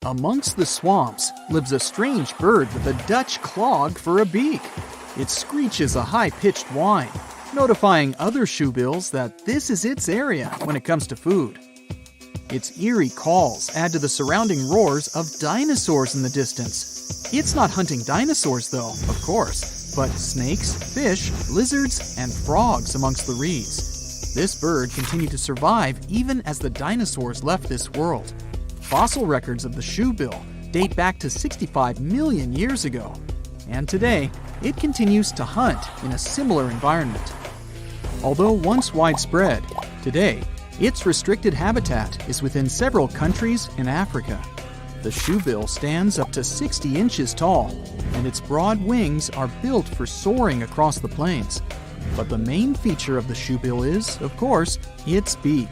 Amongst the swamps lives a strange bird with a Dutch clog for a beak. It screeches a high-pitched whine, notifying other shoebills that this is its area when it comes to food. Its eerie calls add to the surrounding roars of dinosaurs in the distance. It's not hunting dinosaurs though, of course, but snakes, fish, lizards, and frogs amongst the reeds. This bird continued to survive even as the dinosaurs left this world. Fossil records of the shoebill date back to 65 million years ago, and today it continues to hunt in a similar environment. Although once widespread, today its restricted habitat is within several countries in Africa. The shoebill stands up to 60 inches tall, and its broad wings are built for soaring across the plains. But the main feature of the shoebill is, of course, its beak.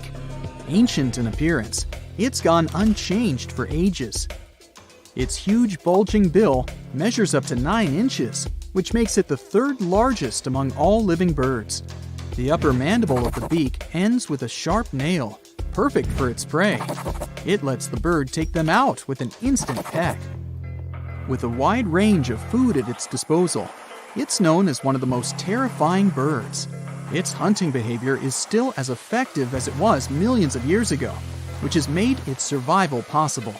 Ancient in appearance, it's gone unchanged for ages. Its huge bulging bill measures up to 9 inches, which makes it the third largest among all living birds. The upper mandible of the beak ends with a sharp nail, perfect for its prey. It lets the bird take them out with an instant peck. With a wide range of food at its disposal, it's known as one of the most terrifying birds. Its hunting behavior is still as effective as it was millions of years ago, which has made its survival possible.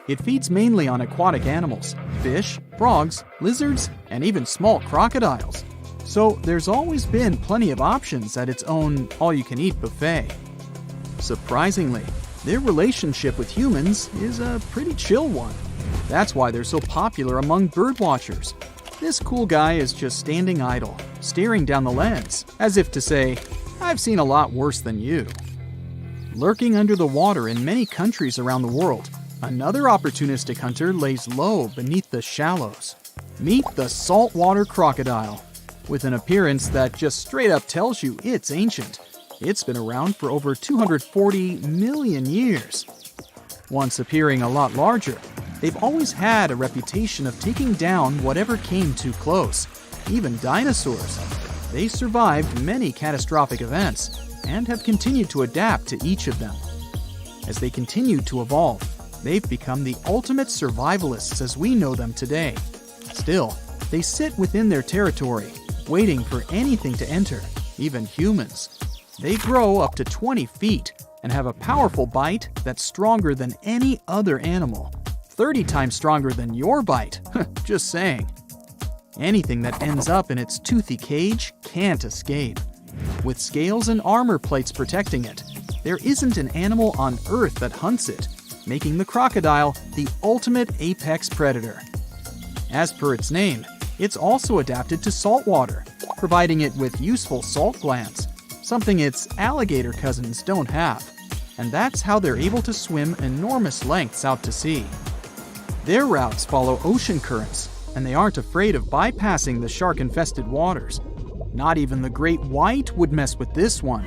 It feeds mainly on aquatic animals, fish, frogs, lizards, and even small crocodiles. So there's always been plenty of options at its own all-you-can-eat buffet. Surprisingly, their relationship with humans is a pretty chill one. That's why they're so popular among birdwatchers. This cool guy is just standing idle, staring down the lens, as if to say, "I've seen a lot worse than you." Lurking under the water in many countries around the world, another opportunistic hunter lays low beneath the shallows. Meet the saltwater crocodile. With an appearance that just straight up tells you it's ancient. It's been around for over 240 million years. Once appearing a lot larger, they've always had a reputation of taking down whatever came too close, even dinosaurs. They survived many catastrophic events and have continued to adapt to each of them. As they continue to evolve, they've become the ultimate survivalists as we know them today. Still, they sit within their territory, waiting for anything to enter, even humans. They grow up to 20 feet and have a powerful bite that's stronger than any other animal. 30 times stronger than your bite, just saying. Anything that ends up in its toothy cage can't escape. With scales and armor plates protecting it, there isn't an animal on Earth that hunts it, making the crocodile the ultimate apex predator. As per its name, it's also adapted to salt water, providing it with useful salt glands, something its alligator cousins don't have. And that's how they're able to swim enormous lengths out to sea. Their routes follow ocean currents, and they aren't afraid of bypassing the shark-infested waters. Not even the great white would mess with this one.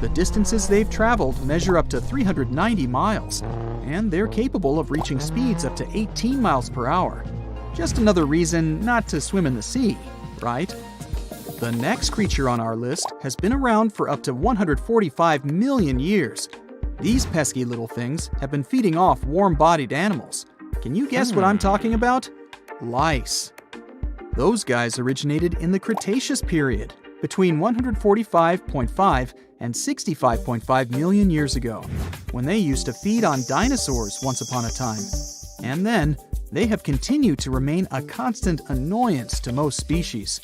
The distances they've traveled measure up to 390 miles, and they're capable of reaching speeds up to 18 miles per hour. Just another reason not to swim in the sea, right? The next creature on our list has been around for up to 145 million years. These pesky little things have been feeding off warm-bodied animals. Can you guess what I'm talking about? Lice. Those guys originated in the Cretaceous period, between 145.5 and 65.5 million years ago, when they used to feed on dinosaurs once upon a time. And then, they have continued to remain a constant annoyance to most species.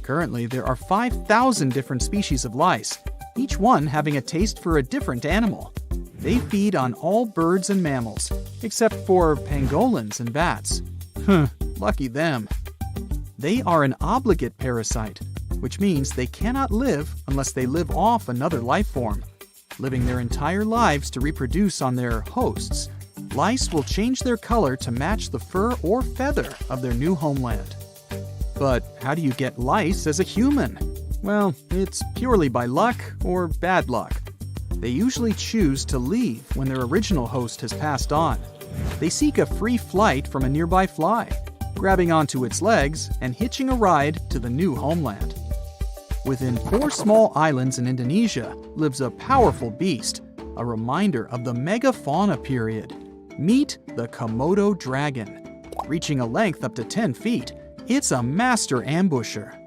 Currently, there are 5,000 different species of lice, each one having a taste for a different animal. They feed on all birds and mammals, except for pangolins and bats. Lucky them. They are an obligate parasite, which means they cannot live unless they live off another life form. Living their entire lives to reproduce on their hosts, lice will change their color to match the fur or feather of their new homeland. But how do you get lice as a human? Well, it's purely by luck or bad luck. They usually choose to leave when their original host has passed on. They seek a free flight from a nearby fly, grabbing onto its legs and hitching a ride to the new homeland. Within 4 small islands in Indonesia lives a powerful beast, a reminder of the megafauna period. Meet the Komodo dragon. Reaching a length up to 10 feet, it's a master ambusher.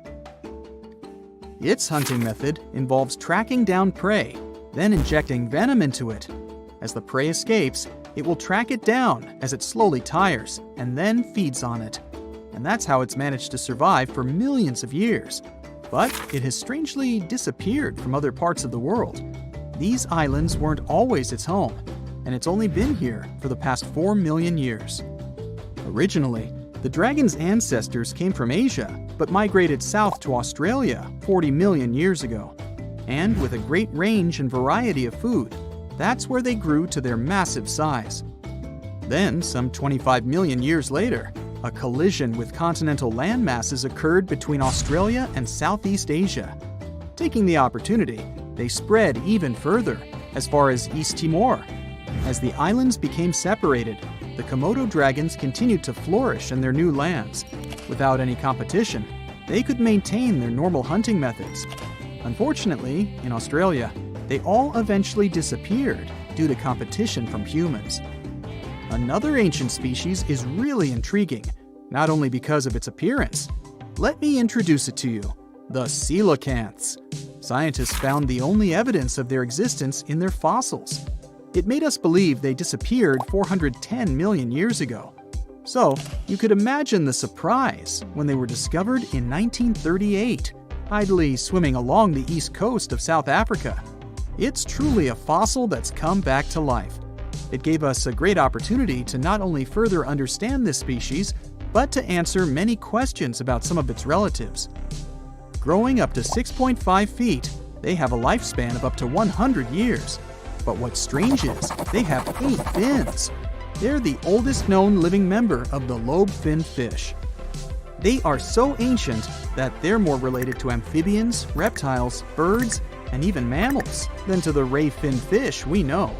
Its hunting method involves tracking down prey, then injecting venom into it. As the prey escapes, it will track it down as it slowly tires and then feeds on it. And that's how it's managed to survive for millions of years. But it has strangely disappeared from other parts of the world. These islands weren't always its home, and it's only been here for the past 4 million years. Originally, the dragon's ancestors came from Asia, but migrated south to Australia 40 million years ago. And with a great range and variety of food, that's where they grew to their massive size. Then, some 25 million years later, a collision with continental land masses occurred between Australia and Southeast Asia. Taking the opportunity, they spread even further, as far as East Timor. As the islands became separated, the Komodo dragons continued to flourish in their new lands. Without any competition, they could maintain their normal hunting methods. Unfortunately, in Australia, they all eventually disappeared due to competition from humans. Another ancient species is really intriguing, not only because of its appearance. Let me introduce it to you, the coelacanths. Scientists found the only evidence of their existence in their fossils. It made us believe they disappeared 410 million years ago. So, you could imagine the surprise when they were discovered in 1938, idly swimming along the east coast of South Africa. It's truly a fossil that's come back to life. It gave us a great opportunity to not only further understand this species, but to answer many questions about some of its relatives. Growing up to 6.5 feet, they have a lifespan of up to 100 years. But what's strange is, they have 8 fins. They're the oldest known living member of the lobe-finned fish. They are so ancient that they're more related to amphibians, reptiles, birds, and even mammals than to the ray-finned fish we know.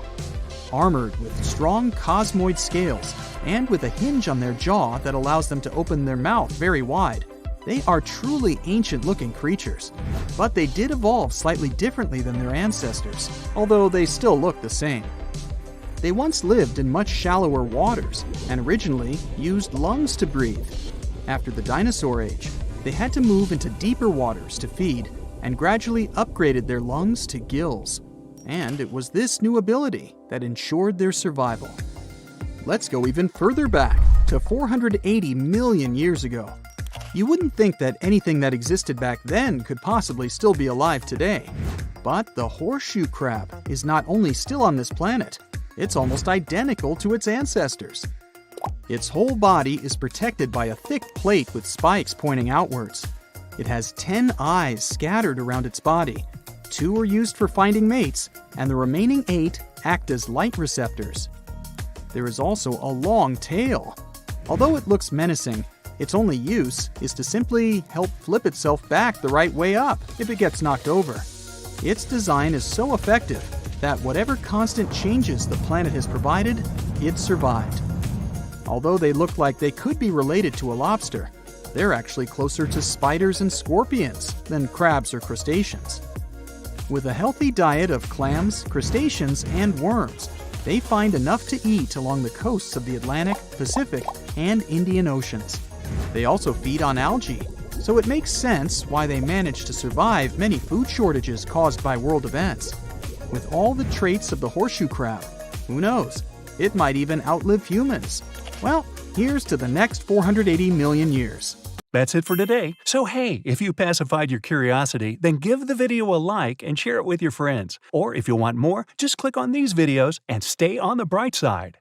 Armored with strong cosmoid scales and with a hinge on their jaw that allows them to open their mouth very wide, they are truly ancient-looking creatures. But they did evolve slightly differently than their ancestors, although they still look the same. They once lived in much shallower waters and originally used lungs to breathe. After the dinosaur age, they had to move into deeper waters to feed and gradually upgraded their lungs to gills. And it was this new ability that ensured their survival. Let's go even further back, to 480 million years ago. You wouldn't think that anything that existed back then could possibly still be alive today. But the horseshoe crab is not only still on this planet, it's almost identical to its ancestors. Its whole body is protected by a thick plate with spikes pointing outwards. It has 10 eyes scattered around its body. 2 are used for finding mates, and the remaining 8 act as light receptors. There is also a long tail. Although it looks menacing, its only use is to simply help flip itself back the right way up if it gets knocked over. Its design is so effective that whatever constant changes the planet has provided, it survived. Although they look like they could be related to a lobster, they're actually closer to spiders and scorpions than crabs or crustaceans. With a healthy diet of clams, crustaceans, and worms, they find enough to eat along the coasts of the Atlantic, Pacific, and Indian Oceans. They also feed on algae, so it makes sense why they manage to survive many food shortages caused by world events. With all the traits of the horseshoe crab, who knows, it might even outlive humans. Well, here's to the next 480 million years. That's it for today. So hey, if you pacified your curiosity, then give the video a like and share it with your friends. Or if you want more, just click on these videos and stay on the bright side.